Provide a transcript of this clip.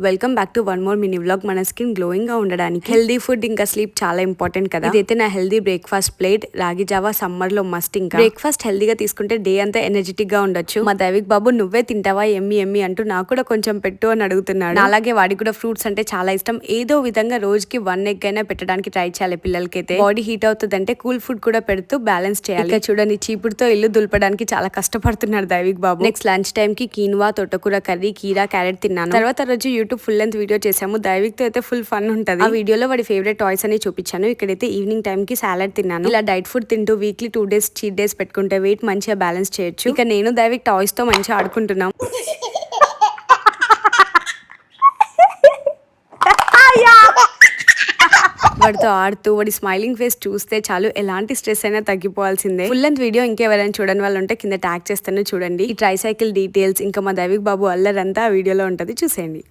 Welcome back to one more mini vlog. మన skin glowing గా ఉండడానికి హెల్దీ ఫుడ్ ఇంకా స్లీప్ చాలా ఇంపార్టెంట్ కదా. ఇదైతే నా హెల్దీ బ్రేక్ఫాస్ట్ ప్లేట్. రాగి జావా సమ్మర్ లో మస్ట్. ఇంకా బ్రేక్ఫాస్ట్ హెల్దీగా తీసుకుంటే డే అంతా ఎనర్జెటిక్ గా ఉండొచ్చు. మా దైవిక్ బాబు నువ్వే తింటావా ఎమ్మి ఎమ్మి అంటూ నాకు కూడా కొంచెం పెట్టు అని అడుగుతున్నాడు. అలాగే వాడికి కూడా ఫ్రూట్స్ అంటే చాలా ఇష్టం. ఏదో విధంగా రోజుకి 1 ఎగ్ అయినా పెట్టడానికి ట్రై చేయాలి. పిల్లలకైతే బాడీ హీట్ అవుతుంది అంటే కూల్ ఫుడ్ కూడా పెడుతూ బ్యాలెన్స్ చేయాలి. ఇక చూడండి, చీపుడుతో ఇల్లు దులపడానికి చాలా కష్టపడుతున్నాడు దైవిక్ బాబు. నెక్స్ట్ లంచ్ టైం కి కీన్వా, తోటకూర కర్రీ, కీరా, క్యారెట్ తిన్నాను. తర్వాత రోజు యూట్యూబ్ ఫుల్ లెంత్ వీడియో చేసాము. దైవిక్ తో అయితే ఫుల్ ఫన్ ఉంటది. ఆ వీడియోలో వాడి ఫేవరెట్ టాయ్స్ అని చూపించాను. ఇక్కడైతే ఈవినింగ్ టైం కి సాలడ్ తిన్నాను. ఇలా డైట్ ఫుడ్ తింటూ వీక్లీ 2 డేస్ చీట్ డేస్ పెట్టుకుంటే వెయిట్ మంచిగా బ్యాలెన్స్ చేయొచ్చు. ఇక నేను దైవిక్ టాయ్స్ తో మంచిగా ఆడుకుంటున్నాం. వాడితో ఆడుతూ వాడి స్మైలింగ్ ఫేస్ చూస్తే చాలు, ఎలాంటి స్ట్రెస్ అయినా తగ్గిపోవాల్సిందే. ఫుల్ లెంత్ వీడియో ఇంకెవరైనా చూడని వాళ్ళు ఉంటే కింద ట్యాగ్ చేస్తాను చూడండి. ఈ ట్రైసైకిల్ డీటెయిల్స్ ఇంకా మా దైవిక్ బాబు అల్లరంతా ఆ వీడియోలో ఉంటది, చూసేయండి.